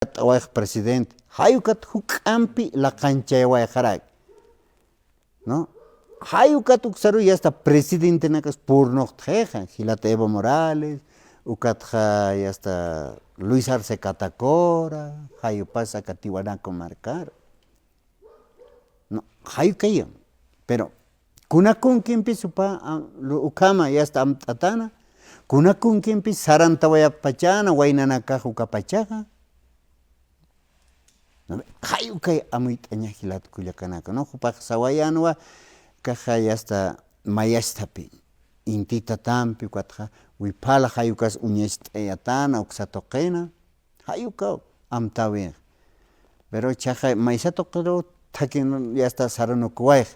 Tawaj presidente hayukat huk'ampi la canchayawayjaraq, ¿no? Hayukat uksaru ya hasta presidente nakas purnoqtjeja Hilata Evo Morales, ukatja ya hasta Luis Arce Catacora, hayupas acá Tiwanaku marcar, no, hayukayan, pero kunakun kimpi supa ukama ya hasta amtatana, kunakun kimpi sarantawaya pachana, waynanaka ukapachaja, hayukay amuyt'aña Hilata Culiacanaka, no, hupak sawayanwa kaja ya hasta mayastapi, intita tampi ukatja wipala hayukas uñest'eyatana uksatoqena, hayuka amtawi, pero chaja maysatoqero takin ya hasta saranukuway,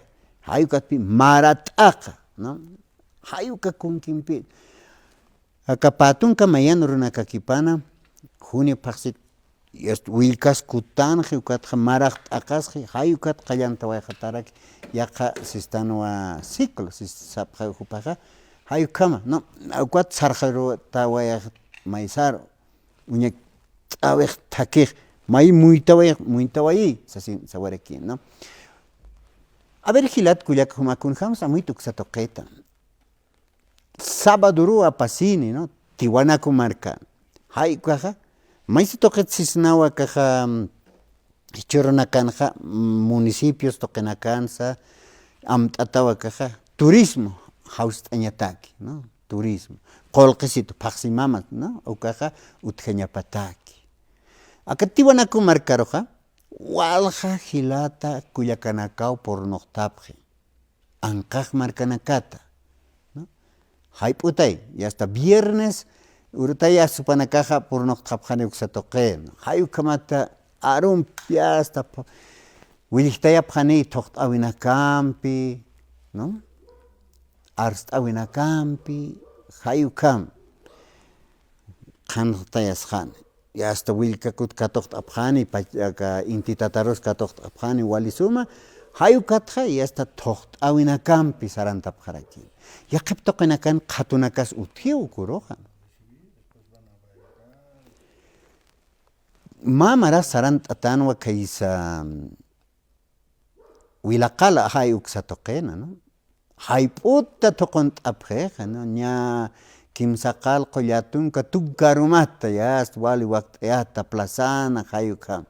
hayukatpi marat'aqa, no, hayuka kunkinpi, akapatunka mayana runa kakipana, junio paqsi willkas kutanji ukatja maraq t'aqasji hayukat qallantawayqataraq yaqa sistanuwa ciclo sapqa upaqa hayukama, no, awkat sarqaruwatawayaq maysaro uña t'awiq takiq may muytawayi sawariki, no. A ver Hilata Culiaca humakunajamos amuyta uksatoqeta, sábado apasini, no, Tiwanaku marca, hayukaja maysi toqeta sisnawa kaja churunakanja municipios toqenakansa amt'atawa kaja turismo hawst'añataki, no, turismo qollqisito paqsimamas, no, ukaja utjañapataki, acá Tiwanaku marcaroja walja Hilata Culiacanakaw pornoqtapji anqaq markanakata, no, hayp'utay y hasta viernes urutaya supanakaja pornoqtapjani uksatoqe, hayukamata arumpi hasta williqtayapjani toqt'awinakampi, no, arst'awinakampi hayukam qanqtayasqani y hasta willkakuta katoqt'apjani inti tatarusta katoqt'apjani walisuma hayukatja y hasta toqt'awinakampi sarantapjaraki yaqip toqenakan qhatunakas utjiw ukuruja, mamara sarant'atanwa kaysa wilaqala hay uksatoqena, no, hayp'uta toqont'apjeja, no, ña kimsa qallqu llatunka tukarumanta ya hasta wali wakt'ayata plazana hayukam,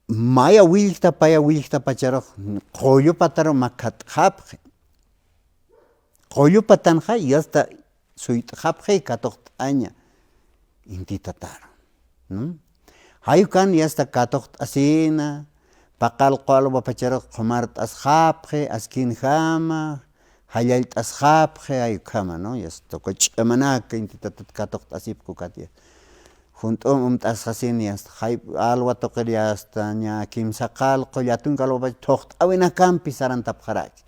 maya willkta paya willktapacharuq qollupataru makatqapji, qollupatanja y hasta suyt'aqapji katoqt'aña inti tataru, no, hayukan y hasta katoqt'asina paqalqu alwapacharaq qomart'asqapji askinjama hallayt'asqapji haykama, no, y hasta ch'amanaka inti tatata katoqt'asipku katiya junt'un umt'asqasini hasta alwa toqeri hasta ña kimsa qallqu llatunka alwapacha toqt'awinakampi sarantapjaraki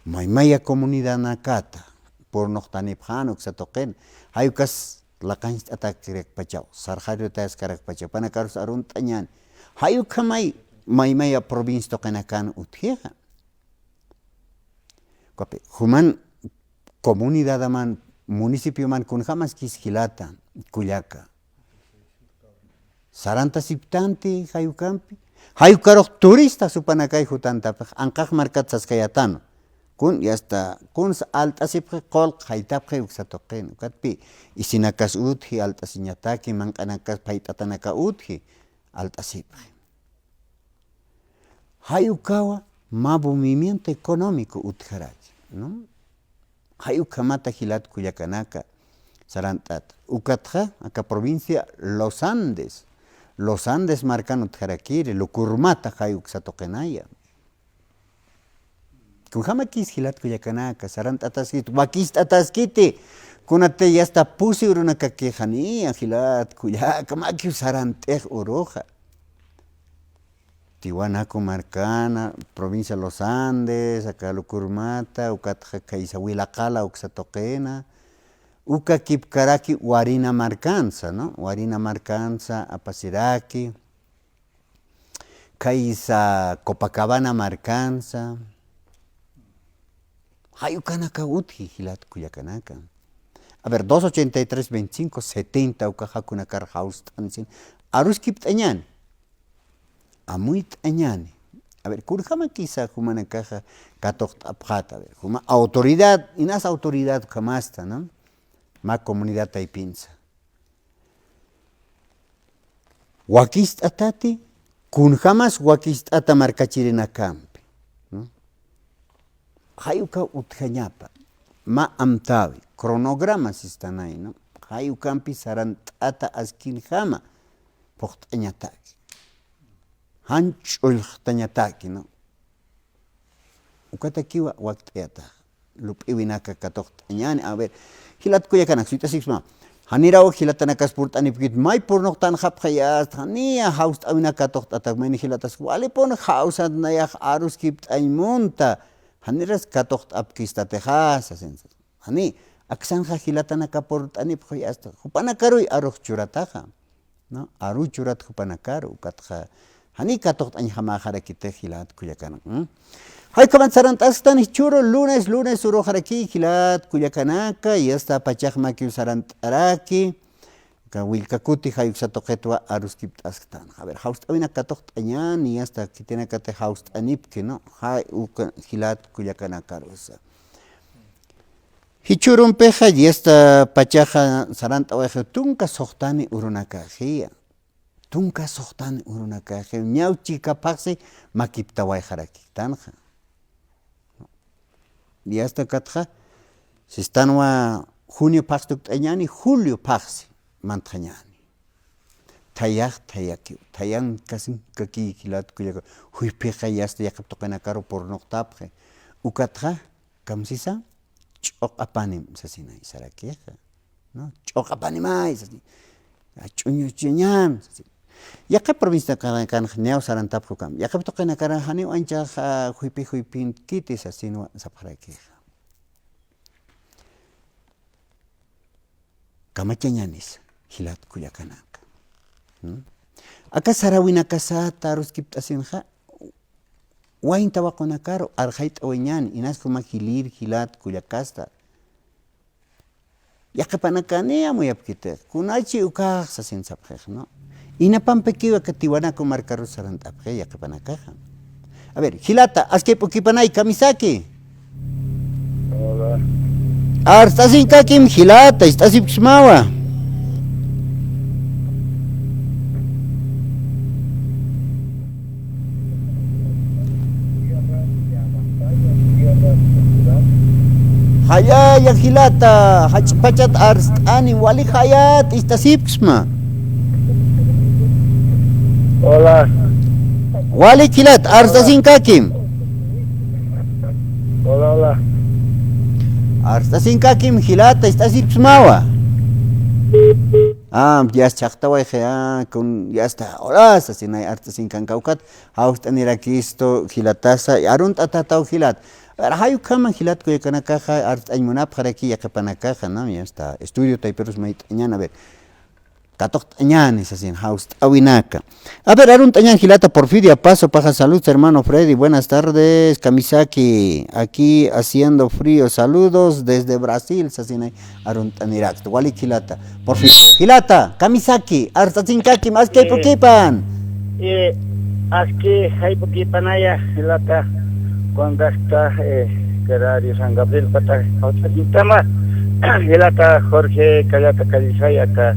maymaya comunidad nakata pornoqtanipjani uksatoqena hayukas laqanch t'atakirekpachaw sarqarutas karakpachaw panakarus arunt'añani hayuka maymaya provincia toqenakan utjiqa, human comunidaman municipioman kunjamas kis Hilata Culiaca saranta siptanti hayukampi hayukaruq turista supanakay hutantapi anqaq markata saskayatano kun y hasta kun alt'asipji qollqa haytapji uksatoqena ukatpi isinakas utji alt'asiñataki manq'anakas payt'atanaka utji alt'asipji, hayukawa movimiento económico utjaraki, no, hayukamata Hilata Culiacanaka sarant'ata ukatja acá provincia Los Andes marcan utjarakiri lukurmata hay uksatoqenaya kunjama kis Hilata Culiacanaka sarant'ataskiti wakist'ataskiti kunate ya hasta pusi urunaka quejania Hilata Culiaca makiw sarant'ej uruja Tiwanaku marcana provincia Los Andes acá lukurmata ukatja kaysa wilaqala uksatoqena uka kipkaraki Warina marcansa, no, Warina marcansa apasiraki kaysa Copacabana marcansa hayukanaka utji Hilata Culiacanaka A ver, 283, 25, 70, ukajacuna carhaustan, aruskip tañani. Amuy tañani. A ver, kurjama quizá humana caja catok apjata, a ver, huma autoridad, inas autoridad jamasta, ¿no? Ma comunidad taipinza. Wakist atati, kun jamás wakist ata marcachirina campi, ¿no? Hayuka utjañapa, ma amtavi, cronogramas están ahí, ¿no? Hayukampi sarant ata askin jama, pochtañataki. Hanchul tañataki, ¿no? Ukatakiwa wakteata, lupiwinaka katoktañani, a ver, hilat kuyakanak, suita sixma. Hanirao hilatanakas purtani pikit may pornok tan hapkhayas, hania haust awinaka toktatak meni hilatas wale pon hausat nayak arus kipt aymunta. Haniras katokt apkista tejas, hani aksanja hilatanaka portani pikayas, hupanakaruy aruj churataja, ¿no? Aru churat hupanakaru katja. Hani katokt añjamajarakite hilat kuyakanak. Hay kamansarantastan churo lunes urojaraki hilat kuyakanaka y hasta pachajmaki usarantaraki wilkakuti hayuksatoqetwa aruskiptastan. A ver, haust awina katokt añan y hasta kitenakate haust anipke, ¿no? Hay hilat kuyakanaka rusa. Hichurun peja y hasta pachaja sarantawaje tunka sohtani urunakajia. Tunka sohtani urunakajia. Ñauchi kapaqsi makiptawayjaraki tanja. Y hasta katja, si están junio paxtuk tañani, julio paxi mantañani. Tayaki, tayan casi kaki kilat kuyaka, huipeja y hasta yakap tokanakaro por noctapje. Ukatja, kamsisa, chok apanim sasina isarakeja, ¿no? Chok apanimay sasina. Chuño chuñan sasina. Yakap provincia kan neo sarantapko kam. Yakap tokanakara hani ancha huipin kitis asino saparakeja. Kamachañanis hilat kuyakanaka. Aka sarawina kasata ruskiptasinja wain tawakonakaro arjait aweñan inas kuma hilir hilat kuyakasta. Yakapanakane amuyapkite kunachi ukaj sasin saprej, ¿no? Inapampekiwa katiwanako marcaru sarantapje yakapanakaja. A ver, hilata, aske pokipanay kamisaki. Hola. Arstasin kakim hilata, istasip kismawa. Hayaya hilata, hachpachat arstani wali hayat istasip kisma. Hola. Wali kilat arstasin kakim. Hola. Arstasin kakim hilata istasip kismawa. Ya chaqtawa con ya está horas así no hay arstasin kankaukat haustanirakisto hilatasa arun tatatau hilat. Hayu kama hilat kuyakanakaja art aymunap jaraki yakapanakaja, ¿no? Ya está estudio taiperus mait añana a ver. Katok tañan es así, haust awinaka. A ver, arun tañan hilata Porfiria Paso, paja salud, hermano Freddy, buenas tardes, Kamisaki, aquí haciendo frío, saludos desde Brasil, así arun tanirax, wali hilata, Porfiria, hilata, Kamisaki, arstazinkaki, más que poquipan. Aquí hay poquipan allá, hilata, cuando está Querario San Gabriel, pata, tema, hilata Jorge Callata Calizaya, acá.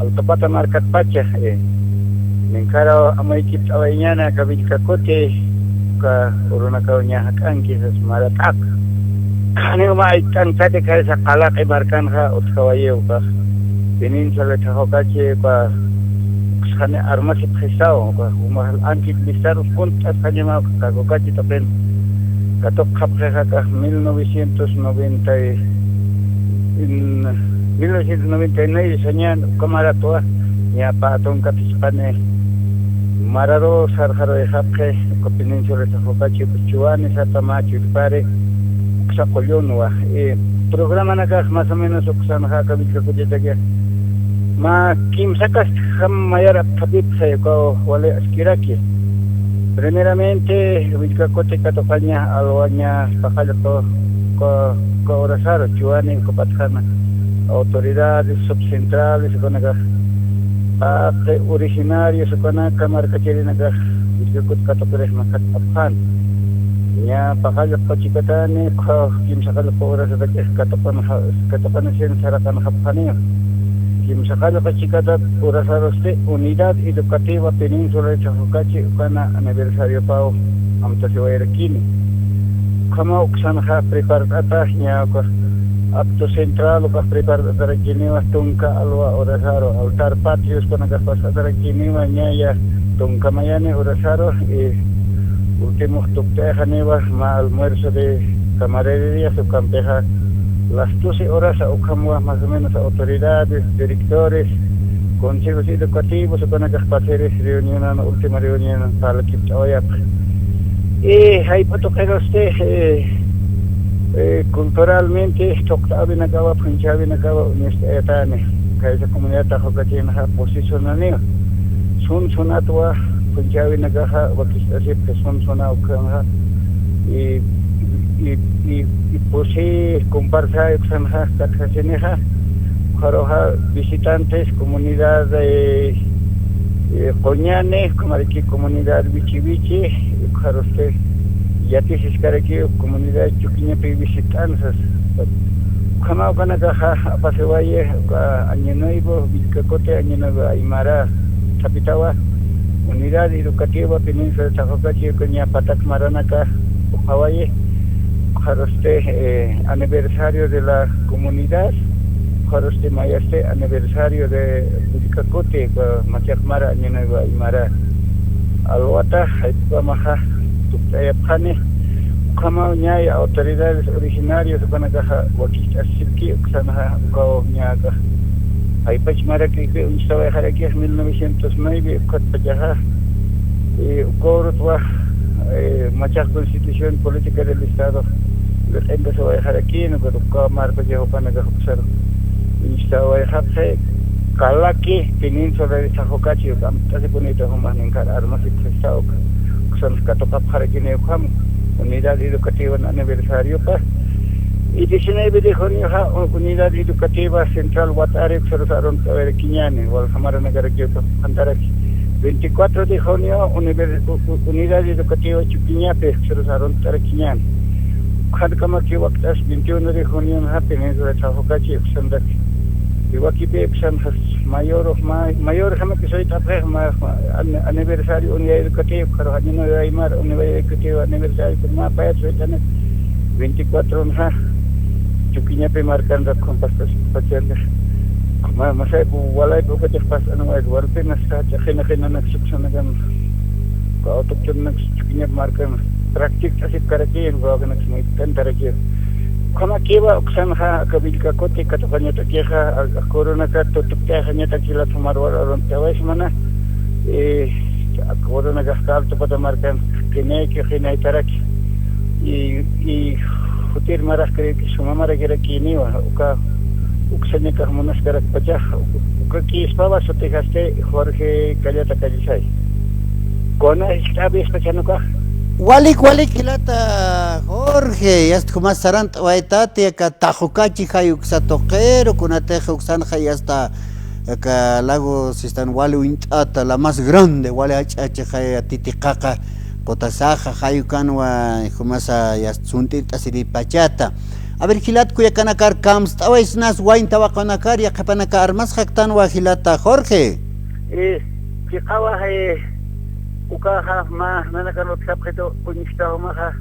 Autopata markat pacha nengkara amai kip awainyana kabit kakote ka uruna kaunya hakan kisas maratak ani umai kan tade kaya sakala kay markan ha utkawayo ka pinin sa letahokache ka sane armas itkhisao ka umahal ankit bisar punt at kanya kagokache tapen katok kapkha ka 1999 señan kamara toa ya patong katispane mararo sarjaro de hapke kopinin sobre tafokachi puchuane satamachi pare sa kolionwa programa naka más o menos oksan haka bikakujeta que ma kim sakas ham mayara papip se ko wale askiraki primeramente bikakote katopaña alwaña pakalato ko orasaro chuane ko patkana autoridades subcentrales con acá parte originarios con acá marca chilena Yukut katokeres makat aphan nya pakal pachikatane kim sakal pora sa katapan sen sarakan haphanio kim sakal pachikata pura saroste Unidad Educativa Península de Chajucachi kana aniversario pao amta sewairkini kama uksanha preparata nya ko acto central ka preparata rajiniwa tungka alwa orasaro altar patrios kana ka pasada rajiniwa nya ya tungka mayane orasaro últimos tuktejaneva ma almuerzo de camaradería su campeja las 12 horas a Ucamua más o menos autoridades, directores, consejos educativos con las parceres reunión, última reunión para el equipo Oyap. Y ahí puedo tocar usted culturalmente tocaba en acaba punchaba en acaba universitariane que esa comunidad tajoca tiene posicionamiento sun sunatua punchaba en acá wakistasip que sun suna ukama y pues sí comparsa exanja katjaseneja jaroja visitantes comunidad coñane como aquí comunidad bichi jaroste ya te aquí comunidad chuquiñape visitantes como kana caja pasewaye año nuevo Vilcacote año nuevo Aymara Chapitawa Unidad Educativa Península de Chajucachi coña Patak Maranaka Hawaii jaroste aniversario de la comunidad jaroste mayaste aniversario de Vilcacote Machakmara año nuevo Aymara Alwata Haipamaja Tukayapjane como ñay autoridades originarias van a caja wakista silki xana ko ñaga ay pachmara que estaba dejar aquí en 1909 Cotpayaja y Corotwa Machak Constitución Política del Estado le se va a dejar aquí no pero ko marco yo para que observar estaba dejar Kalaki Península de Chajucachi casi bonito más en cara armas y estado son katopap harakine kham Unidad Educativa aniversario pa y 19 de junio Unidad Educativa Central Watare Xerosaron Taverquiñane wal Hamara Nagarque Antaraki 24 de junio Unidad Educativa Chuquiñape Xerosaron Taverquiñane Khadkama ki waqtas 21 de junio Península de Chajucachi Xandaki Igual Pepsan mayor jamás que soy tapé aniversario Unidad Educativa pero año no hay mar Unidad Educativa aniversario pero más para eso están 24 chuquiña pe marcando con pastas pacientes más hay walay poco te pasa no hay golpe no está ajena no excepción hagan autóctono chuquiña marcan práctica así para que en lugar de muy tentar aquí como que va oxanja kabilka kote katapanya takeja corona ka tutukta hanya takila tomar waron tawais mana corona gastal to pada markan kene ke khina taraki y futir maras que suma mara que kini wa uka uksanya ka monas karak pacha uka ki spava sotejaste Jorge Callata Callisay kona está especial ka Walik kilata Jorge yast kuma sarant waitati ka tajukachi hayuk sa toquero kunateja uksan hay hasta ka lago sistan walu intata la más grande wale hachache hay titicaca cotasaja hayukan wa kumasa yast suntit asiri pachata a ver gilat kuya kanakar kams tawais nas wain tawakanakar ya kapanaka armas haktan wa gilata Jorge que kawa ukaha ma nanakano tsapjeto unistao maha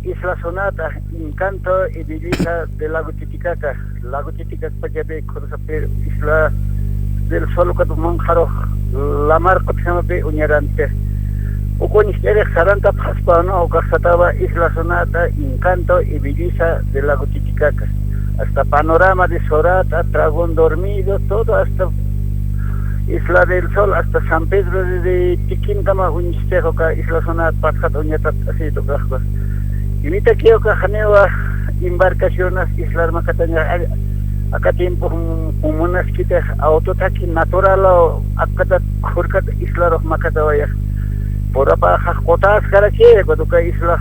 Isla Sonata Encanto y Belleza del Lago Titicaca pajabe kosape Isla del Sol Katumanjaro la marco se llama Uñarante ukonistere saranta paspano ukasataba Isla Sonata Encanto y Belleza del Lago Titicaca hasta panorama de Sorata Dragón Dormido todo hasta Isla del Sol hasta San Pedro de Tiquíncama unistejo ka Isla Sonat patjat uñatat así to kajba imita kio ka janewa embarcaciones Isla Macataña acá tiempo unas kita autotaki natural akata khurkat Isla Macatawaya por apa kotas karache ko ka Isla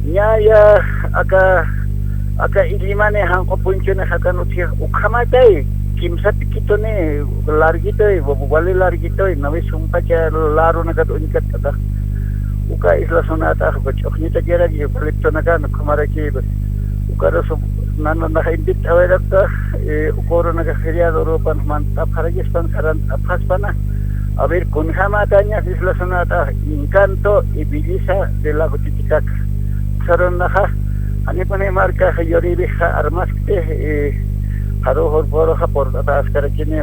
nya ya acá Aka ilimane hanko punchone hakanutia ukhamatay kimsa pikitone largitoy wale largitoy nawe sumpacha laro nagat unikat kata uka isla sonata ko choknita kera ki kolekto naga nukamaraki ukara so nana na invit awerakta ukoro naga feria doropan mantap haragispan karan apaspana a ver con jamatanya isla sonata encanto y belleza de la Titicaca saronaja ani pane marca yori beja armaste haro hor boroja por atas karakine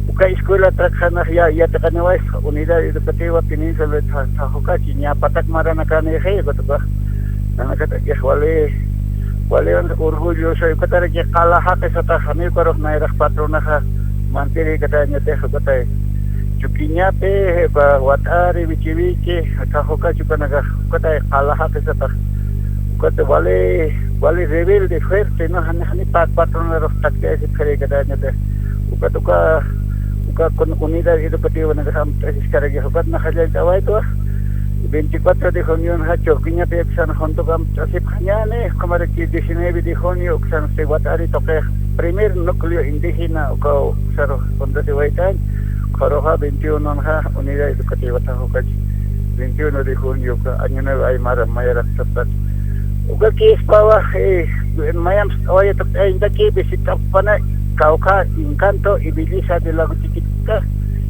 uka escuela trabajana ya takanawais unidad educativa península tahoka chinya patak marana kane he betul nana kata ke wale orgulloso kata ke kala hak sata kami korok nairah patronaha mantiri katanya teh kata chukinya pe watari bichi tahoka chukanaga kata kala hak sata kata wale rebelde fuerte no hani patrona roh takte se khare katanya teh uka con unidad educativa na kasam tesis karagi hukat na khajal tawai to 24 de junio ha chokinya pe san honto kam asip khanyane kamare ki 19 de junio san se watari toke primer núcleo indígena o saro donde se vaitan khoroha 21 ha unidad educativa ta hukat 21 de junio ka anyana ay mara mayara tapat uka ki spawa mayam oye to inda ki bisita pana Cauca, encanto y belleza de la Titicaca,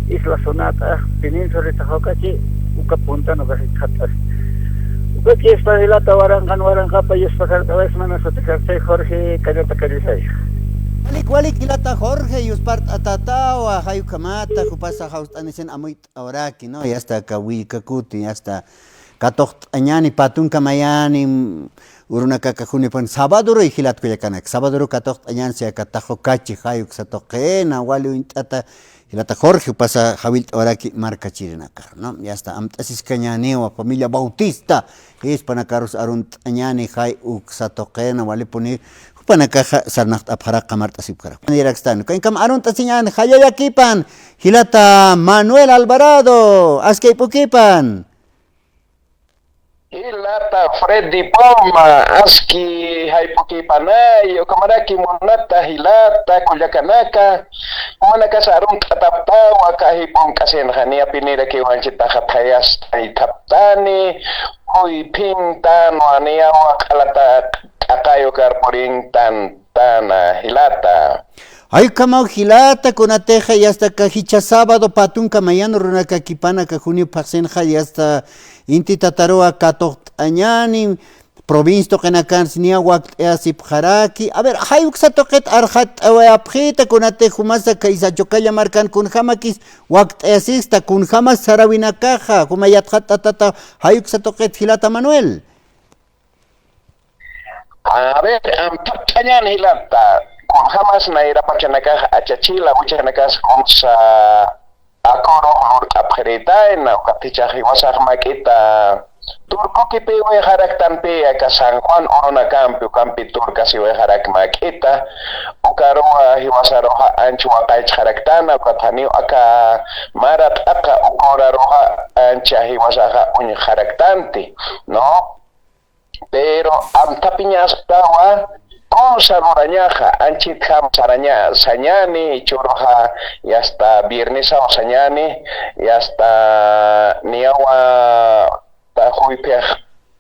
isla sonata, península de Tahocachi, uka punta no casi catas. Uka que está de la tawarangan payas pasar vez manas o te Jorge Cayota Carizay. Wali kilata Jorge y uspart atatawa hayu kamata kupasa haustanisen amuit auraki no ya hasta kawi kakuti hasta katok anyani patun kamayani uruna kakakuni pan sabadoro ihilat ko yakanak sabadoro katok anyan sia katajo kachi hayuk satoqena wali intata hilata Jorge pasa hawil oraki marca chirinakar no ya hasta amtasis kañani wa familia Bautista es panakarus arunt anyani hay uk satoqena wali puni panakaja sarnacht abhara kamart asipkara directan kain kam arunt asinyan hayayakipan hilata Manuel Alvarado askay pukipan Hilata Freddy Palma aski haipuki panay o kamaraki monata hilata kuyakanaka manaka sarung tataptawa kahipon kasen hania pinira ki wanchita hatayas taptani hui pintan wania wakalata akayo karporing tana hilata ay kamau hilata kunateja y hasta kahicha sábado patun kamayano runaka kipana ka junio pasenja y hasta inti tataroa katot añani provincia tokenakan nia wakt asip haraki a ver hayuk sa toket arhat apjita kunate humasa kaisa chokaya markan kun hamakis wakt asista kun hamas sarawina kaja kumayat hatata hayuk sa toket hilata Manuel a ver patanyan hilata kun hamas naira pakanaka achachila uchanakas kunsa akoro hor apherita na katicha hiwasar makita turko ki pe we harak tampe ka San Juan orona campi turka si we harak makita ukaro hiwasaroha anchu akay haraktana katani aka marat aka ukora roha ancha hiwasaha un haraktanti no pero am tapiñas tawa Cosa norañaja, anchit ham saraña, sañani, choroja, y hasta viernes o sañani, y hasta niawa, ta huipea,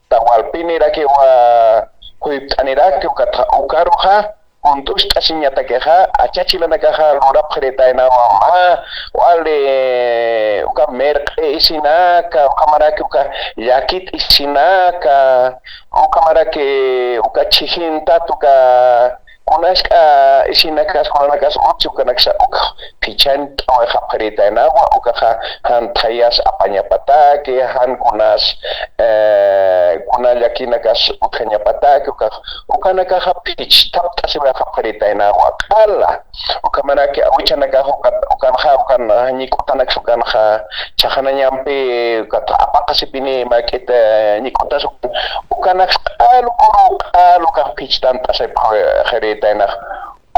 ta walpinira que wa huiptanira que ukaroja, untus tasiñata queja, achachilana caja, lora preta en agua ma, wale, uka merke isinaka, ukamara que uka yakit isinaka, ukamara que uka chihinta tuka kunaska isinakas kunakas utsu kanaksa uka pichan oeja preta en agua uka han tayas apanya patake han kunas kunayakinakas ukanya patake uka nakaja pitch tap tasiba preta en agua kala ukamara que awichanaka ukan nyikotanak sukanha chahana nyampe kata apakasipini makita nyikotas ukanak alu ka pitch tan tasay herita na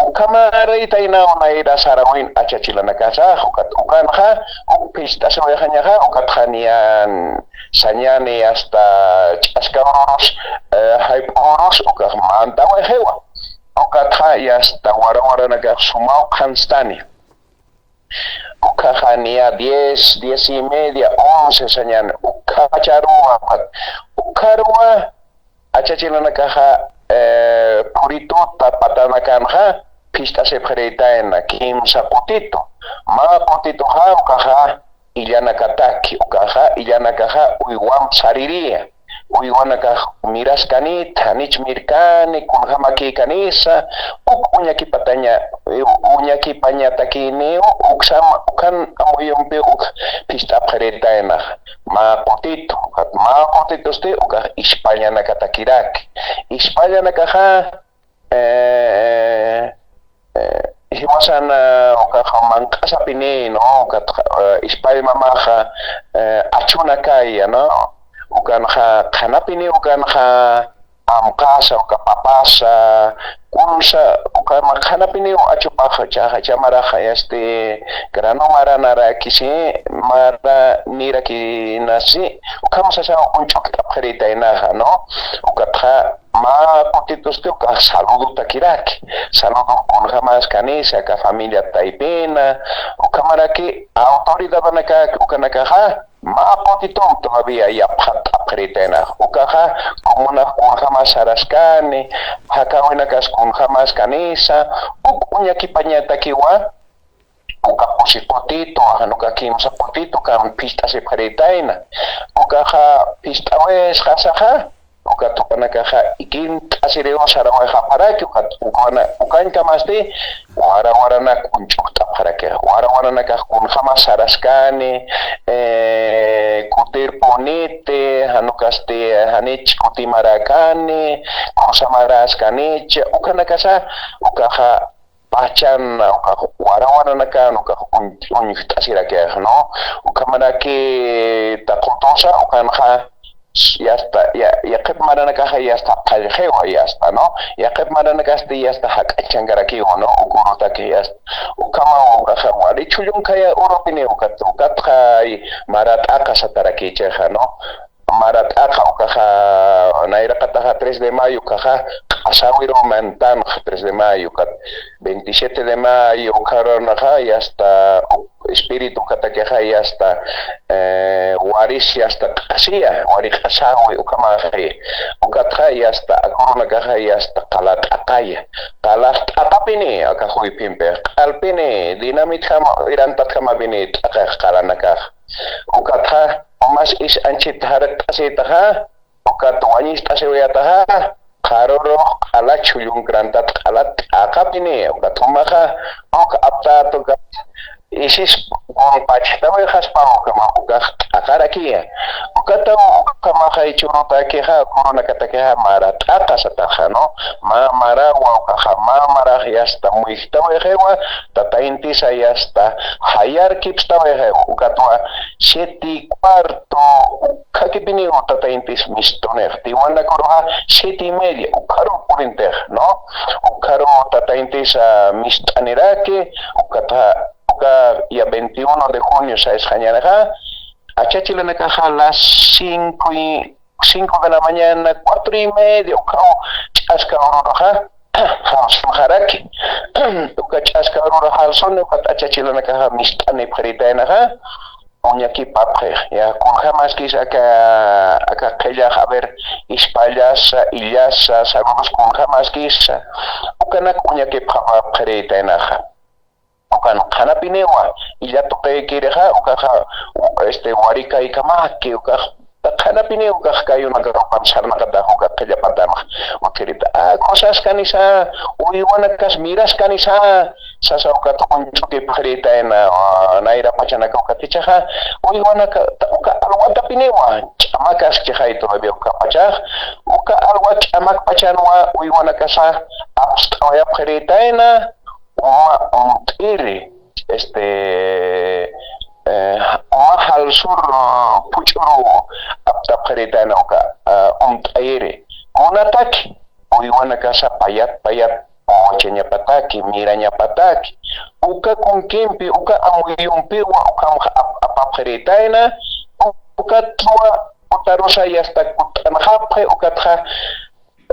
Ukamarita ina unaira sarawin achachilana kasa ukat ukanha upista sewayahanyaha ukat hanian sanyani hasta chaskaros haiporos ukah mantawe hewa ukat ha hasta wara naga sumau kanstani ukahania 10:30 11 sanyan ukacharua ukarua achachilana kaha purituta patanakanha pista sepharitaena kimsa potito ma potito ha ukaha iliana kataki ukaha iliana kaha uiwam sariria uiwana ka miras kanita nich mirkani kun hamaki kanisa unya kipanya takini uksama ukan amuyumpe pista sepharitaena ma potito ste uka España na katakiraki España na kaha hiwasan uka mangkasa pini no uka España mamaha achuna kaya no ukan kanapini ukan amkasa uka papasa kunsa uka kanapini achupaha chamara este grano mara nara kisi mara nira ki nasi uka masasa unchok tapherita inaha no uka ma potitos te uka saludo takiraki saludo con jamás kanisa ka familia taipina uka maraki autoridad naka uka naka ma potitom todavía ya apretena ukaha komuna kun jamás araskani hakawena kas kun jamás kanisa unya kipanya takiwa uka posipotito hanuka kimsa potito kam pista sepharitaina ukaha pista wes hasaha uka tupanakaha ikin asireo sarawa haparaki ukan kamaste wara na kunchukta parake wara na kun jamás araskani kutir ponite hanukaste hanich kutimarakani kusamaras kaniche ukanakasa ukaha pacan wara nakan unyutasirake no ukamarake takotosa ukanha ya está ya qeb marana kaha ya está qalhewa ya está no ya qeb marana kaste ya está hakachangaraki no ukurota que ya ukama ukaha wali chulun kaya europine ukatqa marat akashataraki cheja no marat aka ukaha naira kataha 3 de mayo kaha asawiro mantan 3 de mayo kat 27 de mayo karona ya está espíritu katakeha ya está waris ya está kasia wari kasawi ukama ukatha ya está akorona kaha ya está kalat akaya kalat atapini akahui pimpe alpini dinamit kama irantat kama bini akakalana kah ukatha omas is anchit harat asitaha ukat wanis tasewiyataha karoro ala chulung grantat kalat akapini ukatumaha ok apta to isis kung pachtawe haspaw kama uga akaraki ukata kama kay churuta ke ha corona katake ha mara tata sataha no mara wa ka mara yasta muistawe hewa tatainti sa yasta hayar kipstawe he ukatwa 7:15 kakipini tatainti mistoner tiwana korha 7:30 ukaro purinter no ukaro tatainti sa mistanirake ukata ya 21 de junio sa escañanaga achachilana caja las 5 de la mañana 4:30 ukao chaska oroja haraki uka chaska oroja halson uka achachilana caja mistane pritainaga uñaki papre ya con jamás quizá acá aquella a ver ispallasa illasa saludos con jamás quizá ukana uñaki papa pritainaga ukan kanapinewa illa toke kireha ukaha warika ikamaki ukah kanapine ukah kayo nagaropan sarna kada uka kaya padama ukirita cosas kanisa uiwana kas miras kanisa sasa uka tukunchuke pakrita na naira pachana ka ukatichaha uiwana ka uka alwata pinewa chamakas chihay todavía uka pachah uka alwat chamak pachanwa uiwana kasa abstawaya pakrita na tiri mahal sur puchuru apta perita nauka tiri unataki uiwana kasa payat cocheñapataki, mirañapataki, uka kunkinpi, uka amuyunpiwa, uka apapjeritaina, uka tua utarosa y hasta kutanjapje, uka tja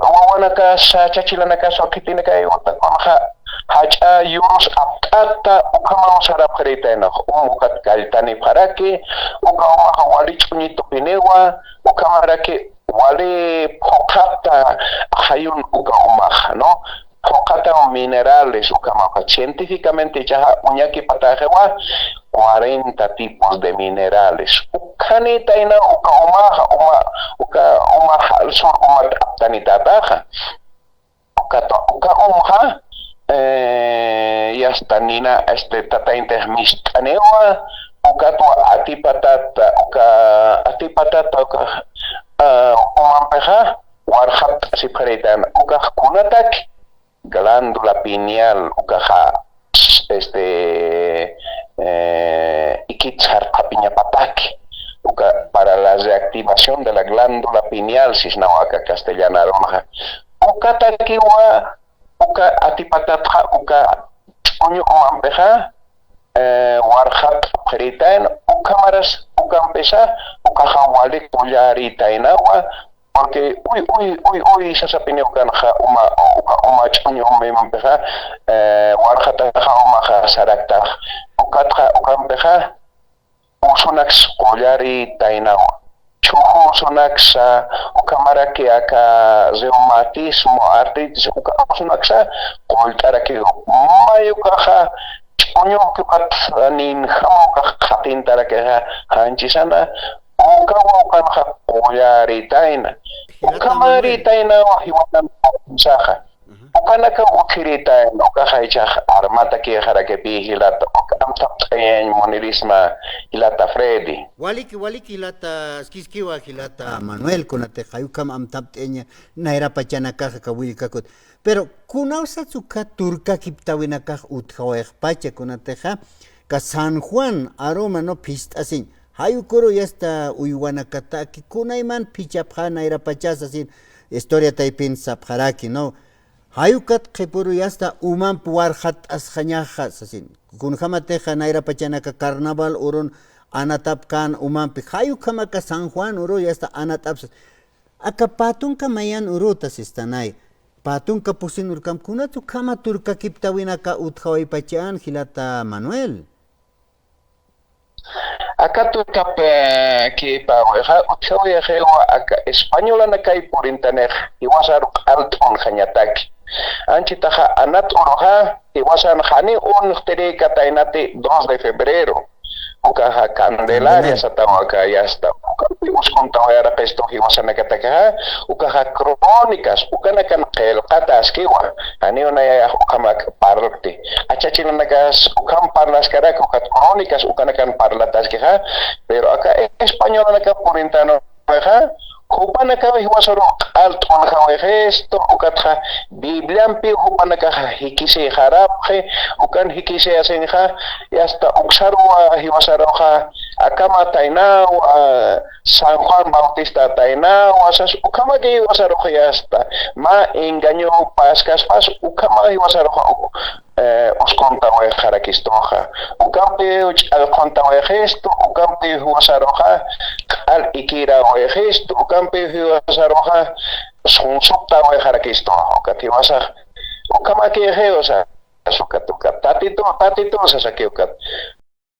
wawanaka sachachilanaka sokitinaka utakonja hacha yuros aptata ukama usarapjeritaina, uka kaltani paraki, uka wali chuñito pinewa, ukamaraki wale pokata hayun uka umaja, ¿no? Pokata minerales ukamapa. Científicamente ya uñaki patajewa 40 tipos de minerales. Ukanita ina uka umaja, uka umaja al sur umat aptanitataja. Uka umja y hasta nina tata intermistanewa ukatua atipatata uka umampeja warhat siparitan uka kunatak glándula pineal ukaja ikitzar papiñapataki uka para la reactivación de la glándula pineal sisnawaka castellana roja uka takiwa uka atipatata uka chuño umampeja warhat jeritain ukamaras ukampesa ukahawali kullaritainawa porque uy sasapini ukanja uma chuño umempeja warhata umaja sarakta ukampeja usunax kullaritainawa chuju usunaxa ukamaraki aka reumatismo artritis usunaxa kultaraki mayukaja Onyo kipat nin hamo ka tintara ke hanchisana uka kan ha polaritaina uka maritaina wa hiwatan saha uka naka ukiritaina uka haicha armata ke harake pi hilata uka amta en monirisma hilata Freddy waliki hilata skiskiwa hilata Manuel kunate hayukam amtapt enya naira pachana kaja kawilkakot pero kunausa tsuka turka kiptawinakaj utjawaejpacha kunateja ka San Juan aroma no pistasin hayukoro ya está uywanakataki kunayman pichapja naira pachasasin historia taipin sapjaraki no hayukat qipuru ya está uman puarjat asjañaja sasin kunjamateja naira pachanaka carnaval urun anatapkan umanpi hayukamaka San Juan uro ya está anatapsas akapatunka mayan urutas estanay Patunka pusin urkam kunatu kama turka kiptawinaka utjaway pachaan hilata Manuel. Acá turka que paweja utjaway jewa aka española nakai por internet iwasar altun hañataki. Anchi taja anat oroja iwasan hani un tere katainate 2 de febrero. Ukaha Candelaria satawaka ya está. Us contaba era pesto hiwasana kataka ukaha crónicas ukana kan qel qatas kiwa ani ona ya ukamak parlti achachina nagas ukam parlas karak ukat crónicas ukana kan parlatas kiha pero acá español naka purintano ha hupana ka hiwasaro alt on khawe gesto ukatha biblian pi hupana ka hikise harapje ukan hikise asenja ya hasta uksarwa hiwasaro ha akama tainao San Juan Bautista tainao asas ukama ke hiwasaro ya hasta ma engaño pascas pas ukama hiwasaro uskonta we harakistoja ukampe al konta we gesto ukampe hiwasaroja al ikira we gesto ukampe hiwasaroja son sopta we harakistoja katiwasa ukama ke geosa sukatuka tatito sasakeukat